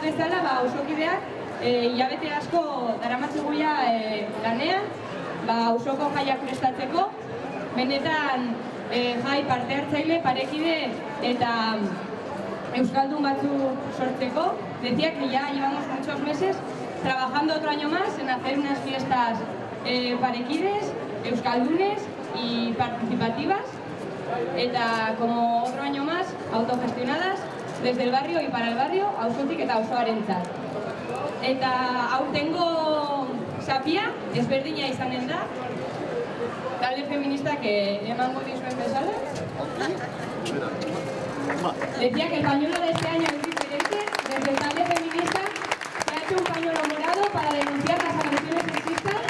bezala, auzokideak hilabete asko daramatzeguia lanean, auzoko jaiak prestatzeko, benetan jai parte hartzaile, parekide eta euskaldun batzuk sortzeko. Decía que ya llevamos muchos meses trabajando otro año más en hacer unas fiestas parekides, euskaldunes y participativas, eta como otro año más autogestionadas desde el barrio y para el barrio, auzotik eta auzoarentzat. Eta aurtengo zapia ezberdina izanen da, talde feministak emango dizuen bezala. Decía que el pañuelo de este año es diferente. Desde el talde feminista se ha hecho un pañuelo morado para denunciar las agresiones sexistas.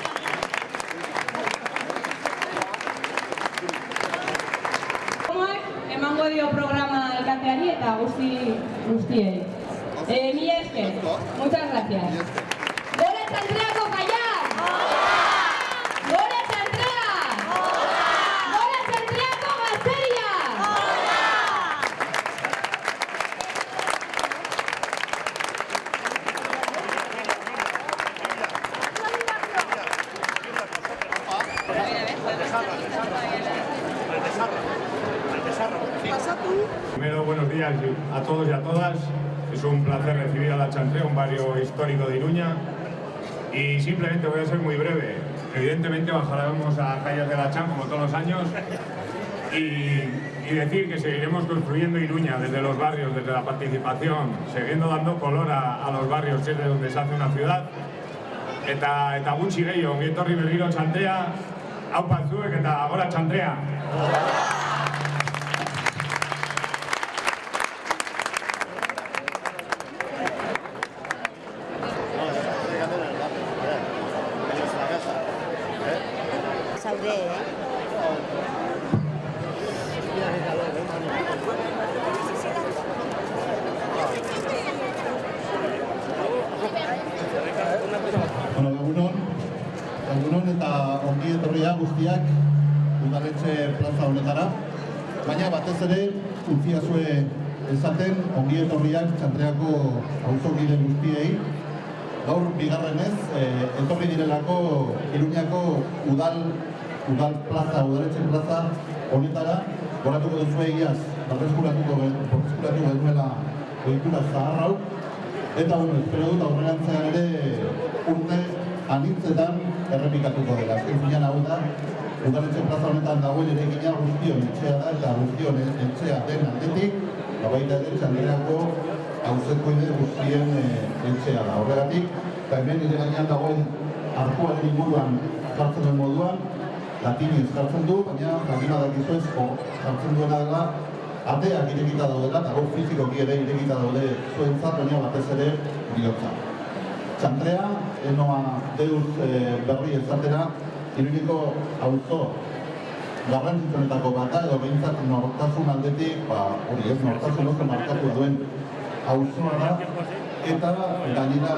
Emango dio programa elkarteari eta guztiei. Mila esker. Muchas gracias. ¡Gora Txantreako jaiak! ¡Gora Txantrea! ¡Gora Txantreako gazteria! Primero, buenos días a todos y a todas. Es un placer recibir a La Chantrera, un barrio histórico de Iruña. Y simplemente voy a ser muy breve. Evidentemente bajaremos a calles de La Chan como todos los años y decir que seguiremos construyendo Iruña desde los barrios, desde la participación, siguiendo dando color a los barrios, que es de donde se hace una ciudad. Eta gutxi gehiago, ongi etorri berriro Txantrea, aupa zuek eta gora Txantrea! Egunon eta ongi etorria guztiak udaletxe plaza honetara, baina batez ere utziazue esaten ongi etorriak Txantreako auzokide guztiei. Gaur bigarrenez etorri direlako Iruñako udaletxe plaza honetara, goratuko duzue egiaz, berreskuratu genuela ohitura zahar hau, eta espero dut aurrerantzean ere urte anitzetan errepikatuko dela. Azken finean hau da, udaletxe plaza honetan dagoen eraikina guztion etxea da, eta guztion etxea den aldetik, baita ere Txantreako auzokoide guztien etxea da. Horregatik, eta hemen ere gainean dagoen arkuaren inguruan jartzen den moduan, latinez jartzen du, baina jakina dakizuez jartzen duena dela, ateak irekita daudela, eta gau fizikoki ere irekita daude zuentzat, baina batez ere bihotza. Txantrea, enoa deuz berri ezatera, Iruñeko auzo garrantzitsuenetako bat da, edo behintzat nortasun aldetik, hori ez, nortasun oso markatu duen auzoa da, eta gainera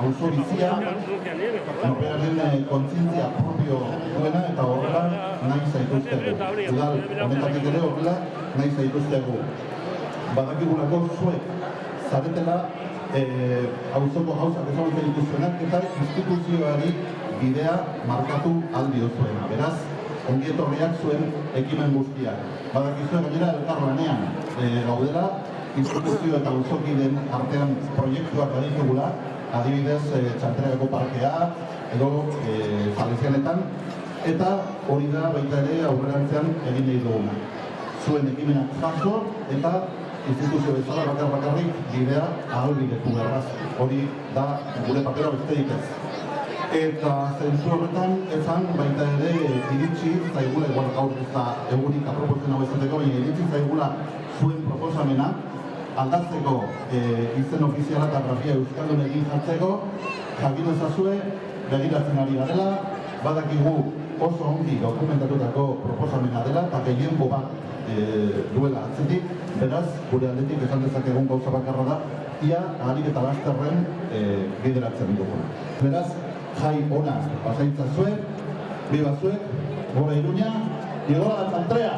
auzo bizia, norberaren kontzientzia propio duena, eta horrela nahi zaituztegu. Udal honetatik ere horrela nahi zaituztegu. Badakigulako zuek zaretela auzoko gauzak ezagutzen dituztenak eta instituzioari bidea markatu aldi duzuena. Beraz, ongi etorriak zuen ekimen guztiak. Badakizue gainera elkarlanean gaudela, instituzio eta auzokideen artean proiektuak baditugula, adibidez Txantreako parkea edo Salesianetan, eta hori da baita ere aurrerantzean egin nahi duguna. Zuen ekimenak jaso eta instituzio bezala bakarrik bidea ahalbidetu beraz. Hori da gure papera besterik ez. Eta zentzu horretan ezan baita ere iritsi zaigula, igual gaur ez da egunik aproposten hau ezateko, baina iritsi zaigula zuen proposamena aldatzeko izen ofiziala eta grafia euskaldun egin jartzeko, jakin ezazue begiratzen ari garela, badakigu oso ongi dokumentatutako proposamena dela eta gehiengo bat duela atzetik, beraz, gure aldetik esan dezakegun gauza bakarra da, ia ahalik eta lasterren bideratzen dugu. Beraz, jai ona pasaitzazue, bibazuek, gora Iruña, y gora La Chantrera!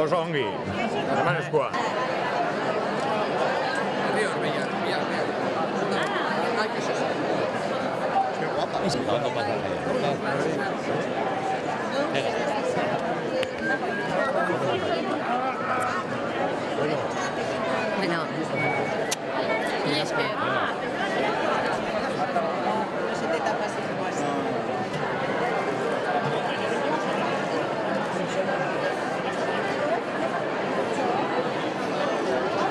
Oso ongi, eman eskua. Bueno, y es que... No se te tapa así como así.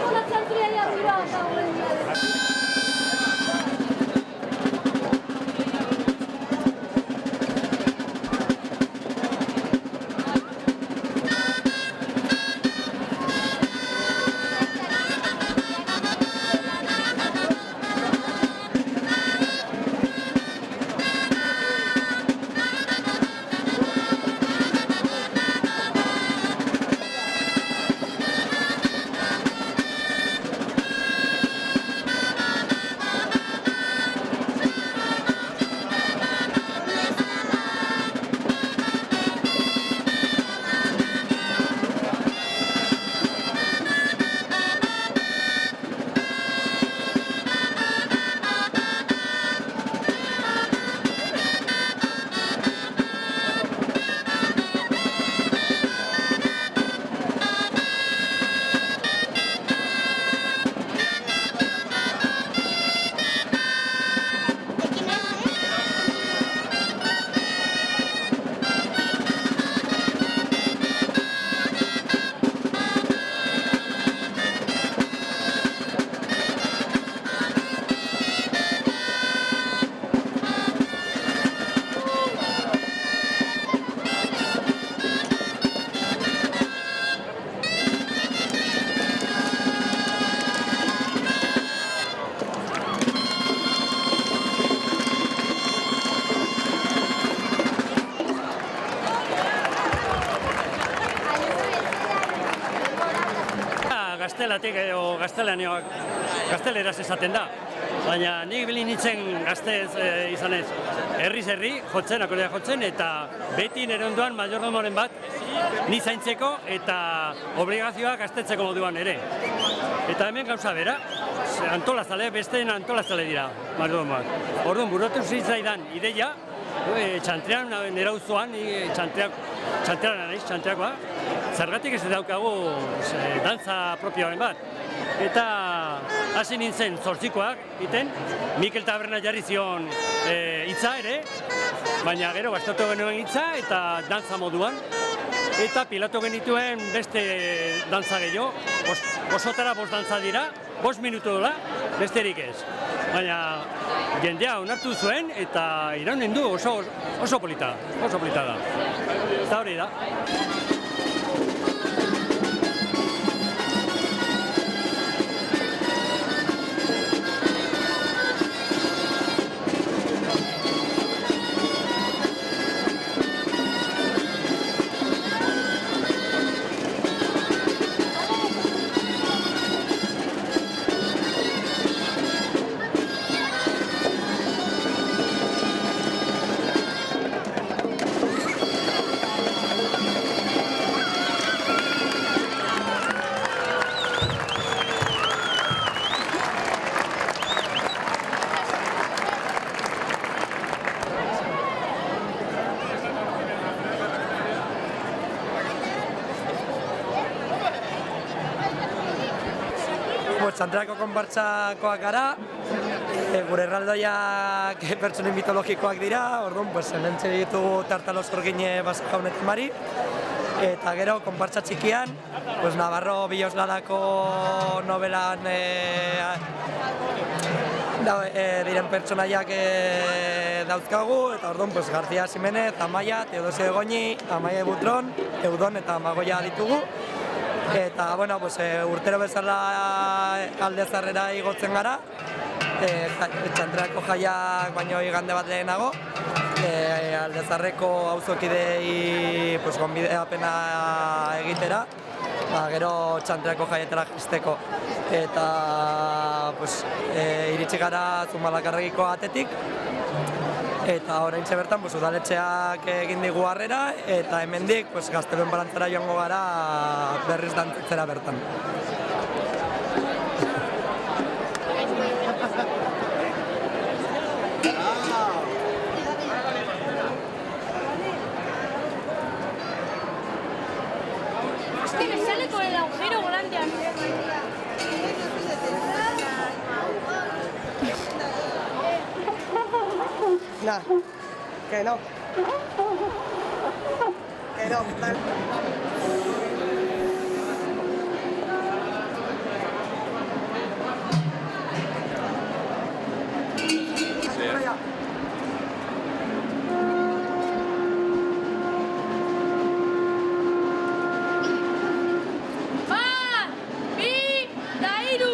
Vamos a echar ahí arriba, Gaztelatik edo gaztelaniak gazteleraz esaten da. Baina nik bilin nintzen gaztez izanez herriz herri, jotzen, akordia jotzen, eta beti nire ondoan majordomoren bat ni zaintzeko eta obligazioak gaztetzeko moduan ere. Eta hemen gauza bera, antolazale, besteen antolazale dira majordomoak. Orduan, burutu zitzaidan ideia, txantrean nire auzoan, txantrean anaiz, txantreakoa, zergatik ez daukagu dantza propioaren bat. Eta hasi nintzen zortzikoak iten, Mikel Taberna jarri zion hitza ere, baina gero gastatu genuen hitza eta dantza moduan. Eta pilatu genituen beste dantza gehiago, osotara 5 dantza dira, 5 minutu dola, besterik ez. Baina jendea onartu zuen eta iraunen du oso polita da. Eta hori da. Txantreako konpartsakoak gara, gure erraldoiak pertsonen mitologikoak dira, orduan, hemen ditugu Tartalo Sorgine Basajaunetan Mari, eta gero konpartsa txikian, Navarro Bilosladako novelan diren pertsonaiak dauzkagu, eta orduan García Ximenez, Amaia, Teodosio Egoñi, Amaia Butron, Eudon eta Magoia ditugu. Eta, urtero bezala Aldezarrera igotzen gara, Txantreako jaiak baino igande bat lehenago, Aldezarreko auzokidei gonbidapena egitera, gero Txantreako jaietara jisteko. Eta iritsi gara Zumalakarregiko atetik, Eta oraintxe bertan udaletxeak egin digu harrera eta hemendik Gazteluen balantzara joango gara berriz dantzatzera bertan. Es que me sale con el agujero grande a mí. Nah, que no. Que no, tal. ¡Ah! ¡Bi! ¡Dairu!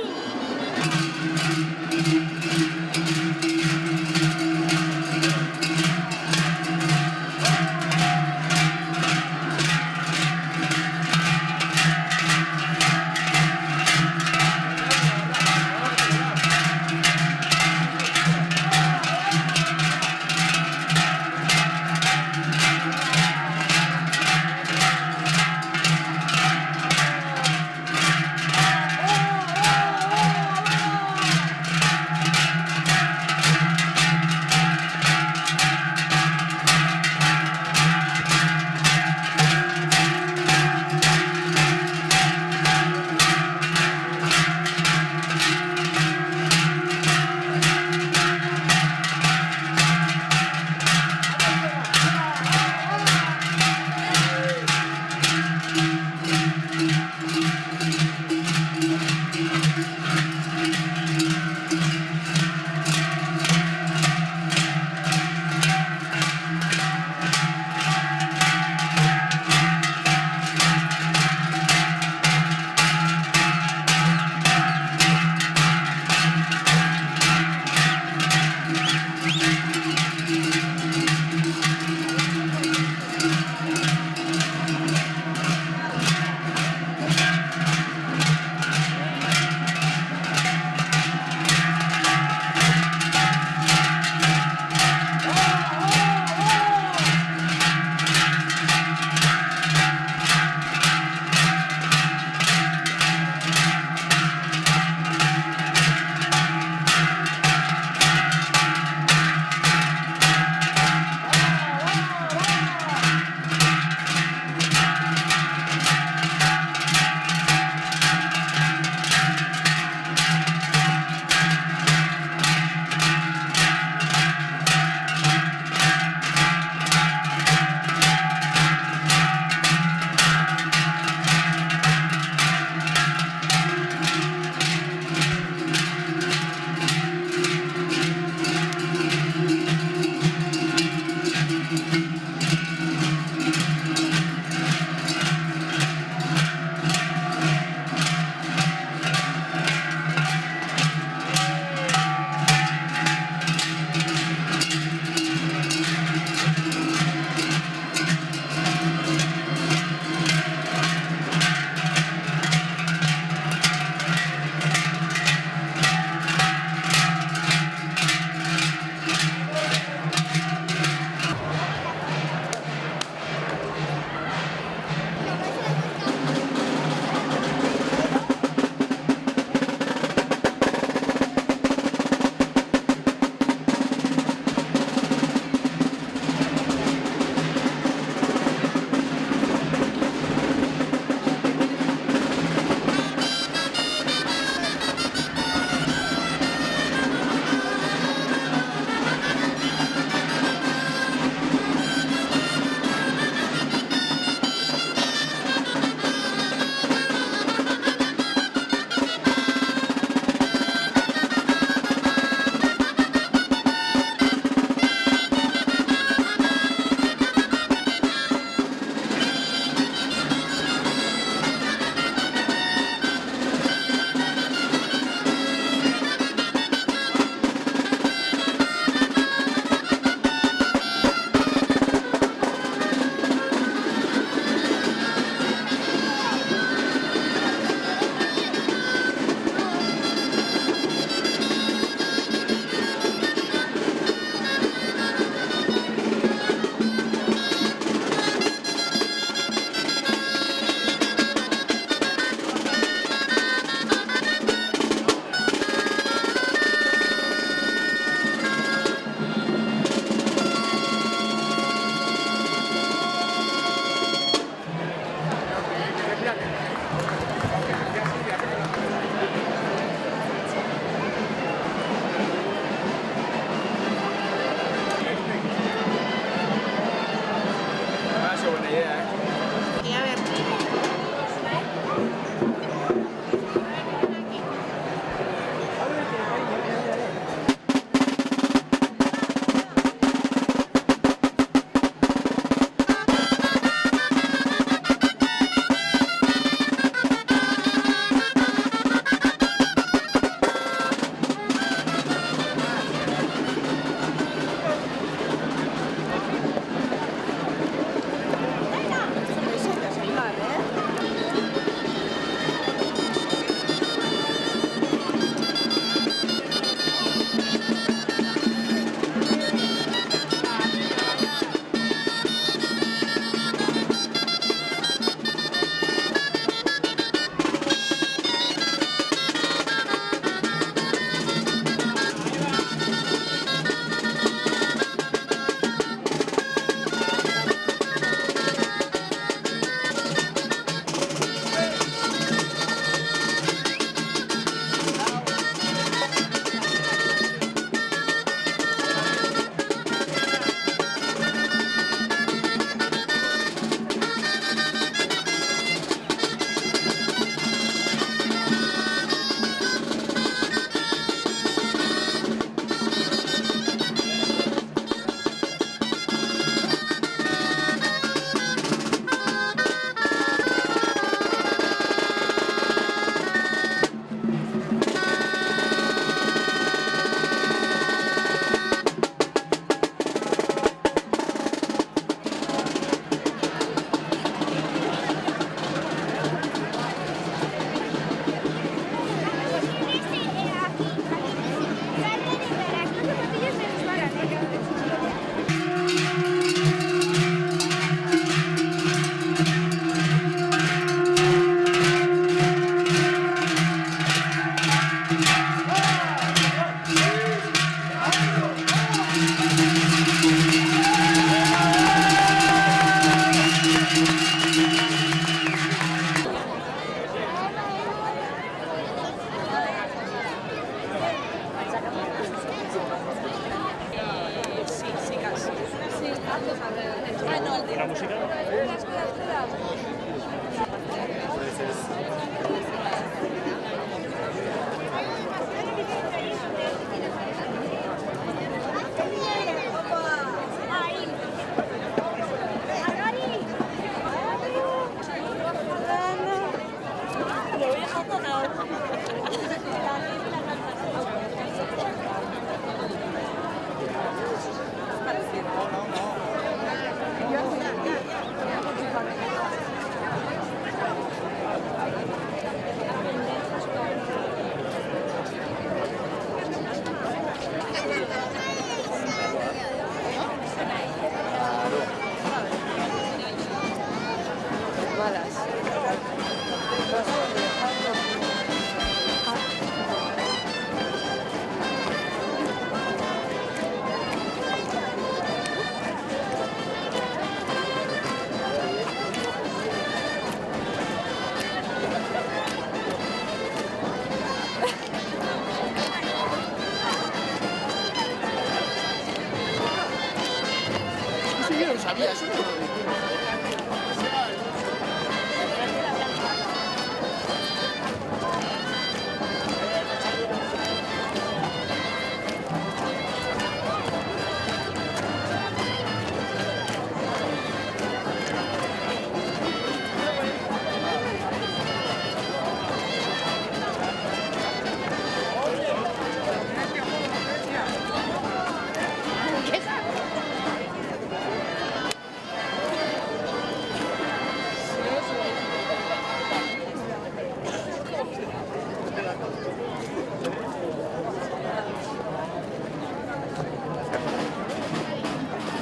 La música.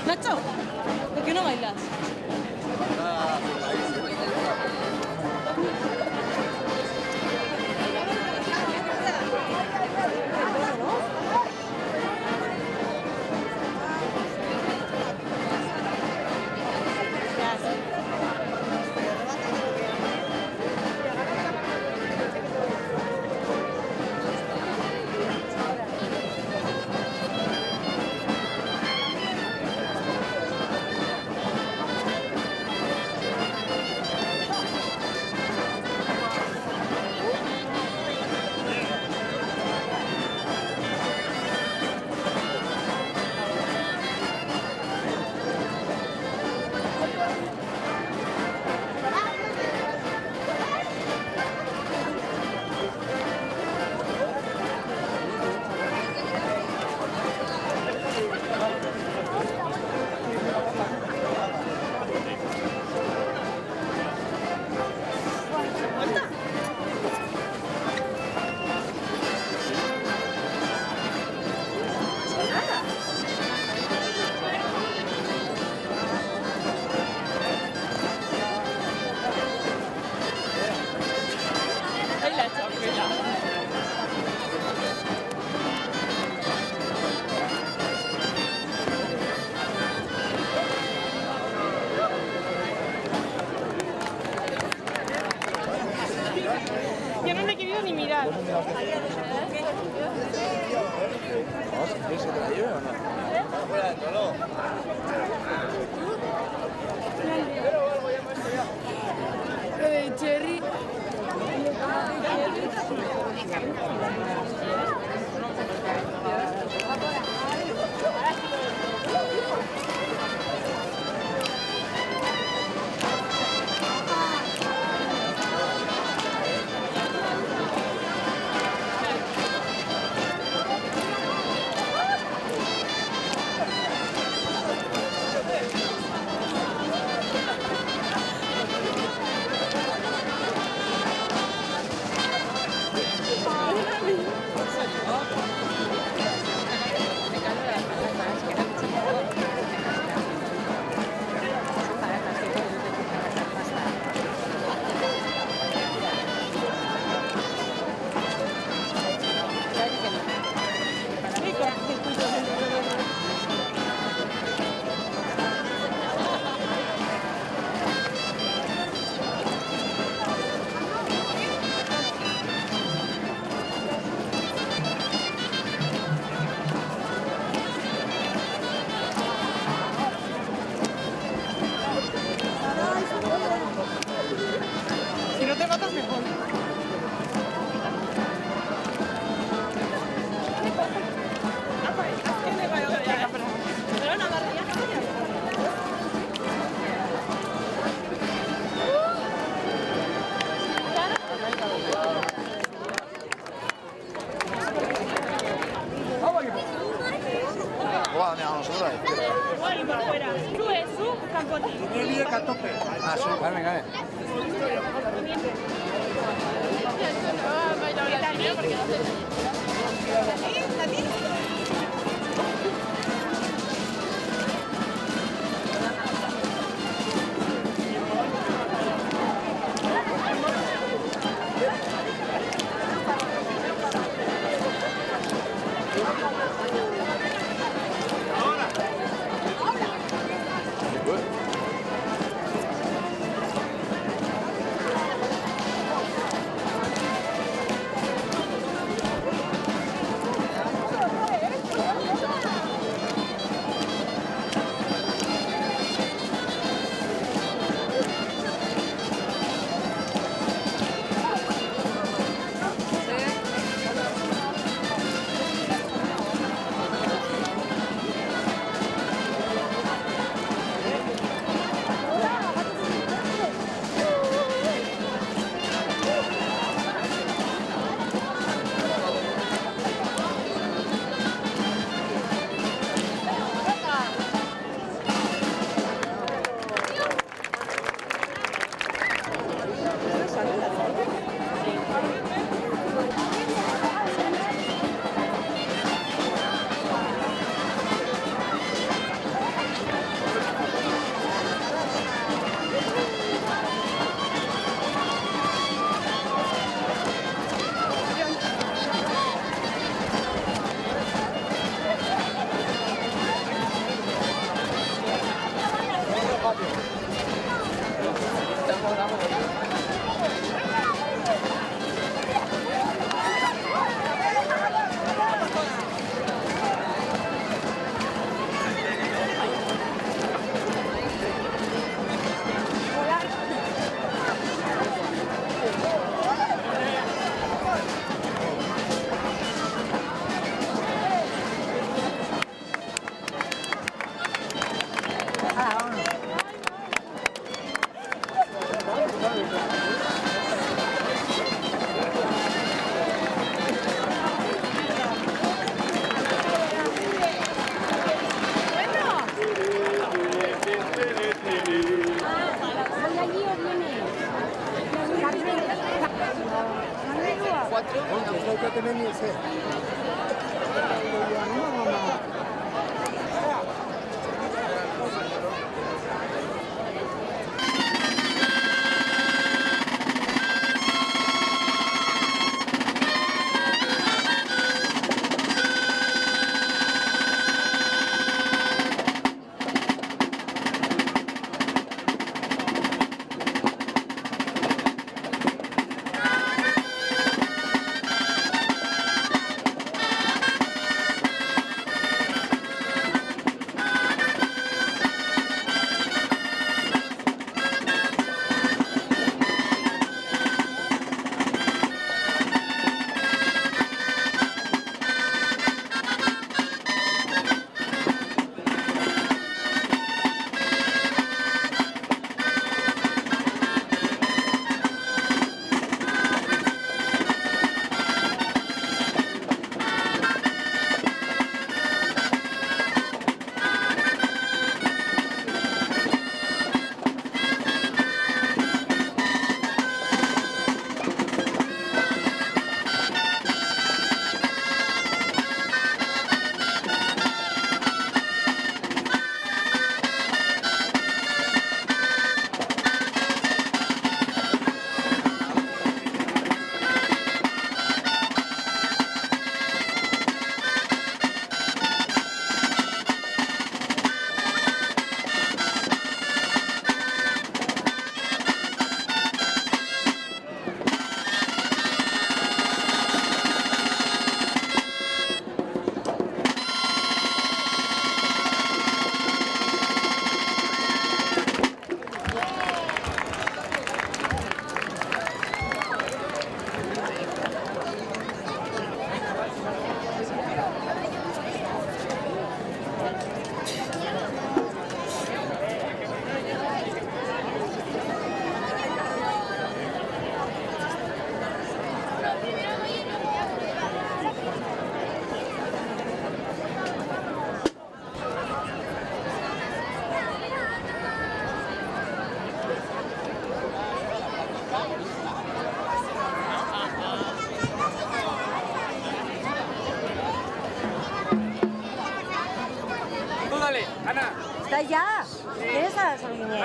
Nacho, ¿por qué no bailas? Yo no le he querido ni mirar. Cherry. Ez da sorgine.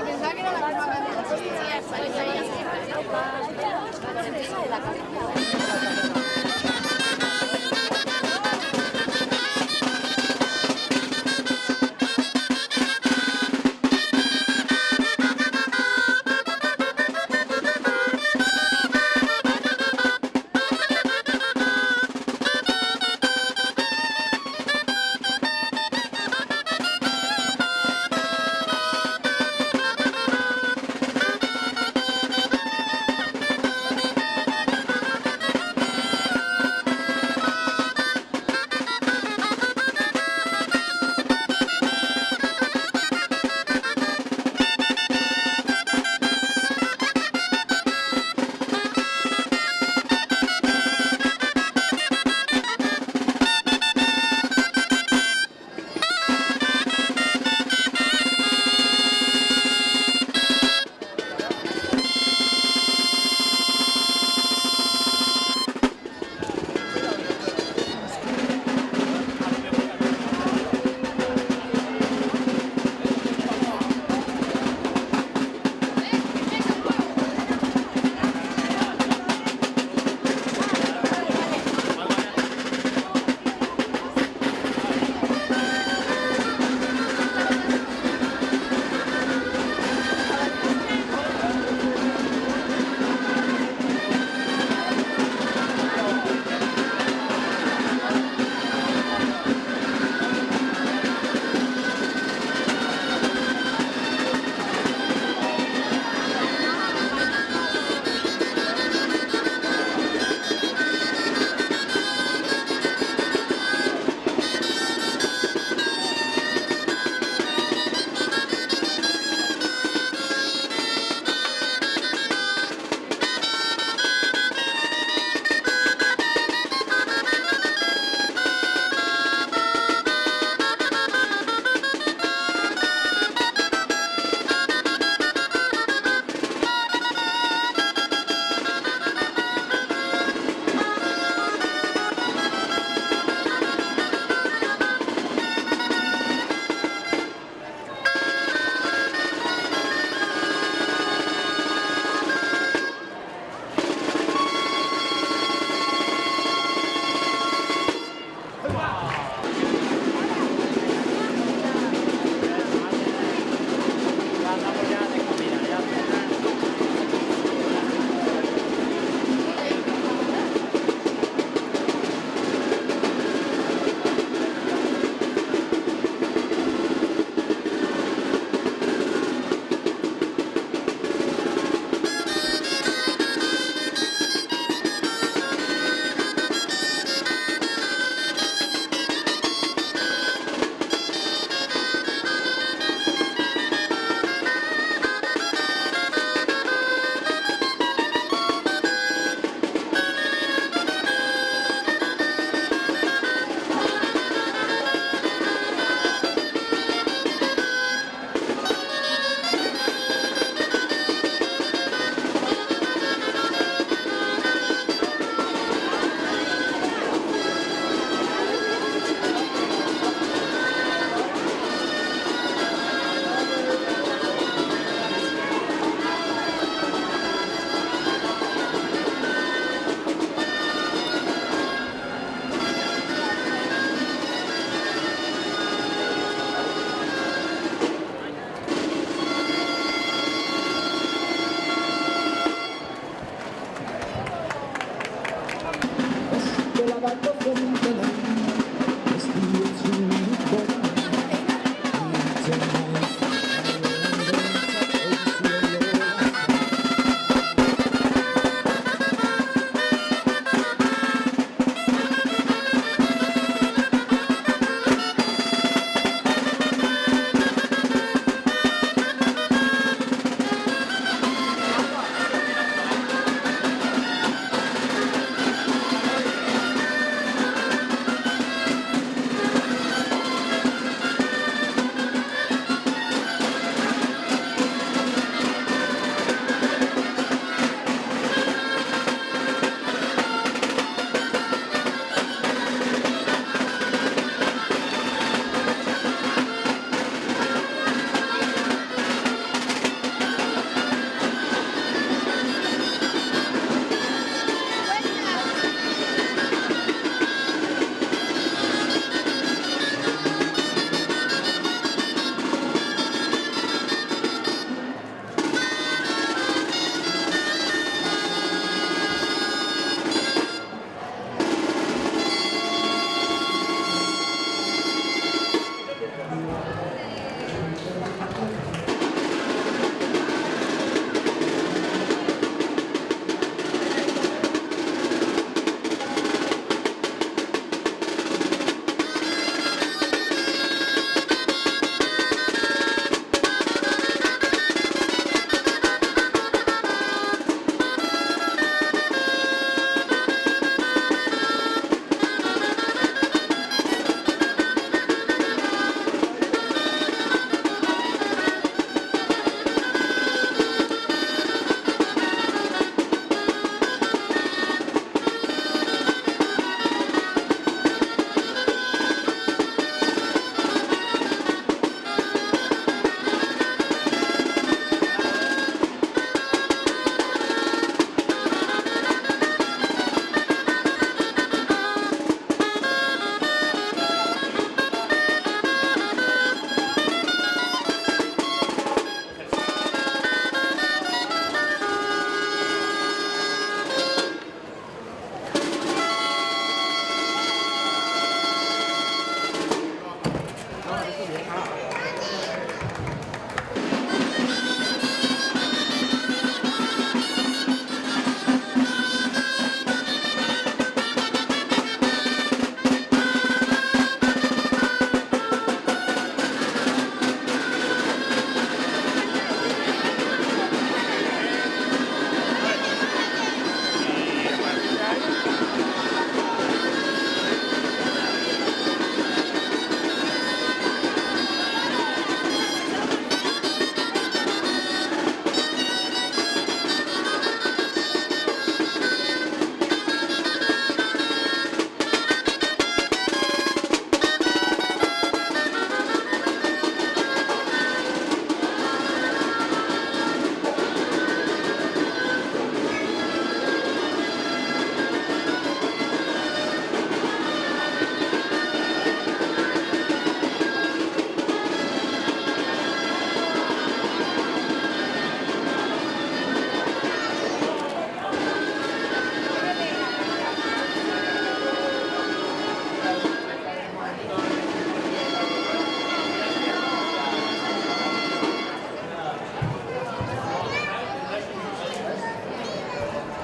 Pensaba que era la misma.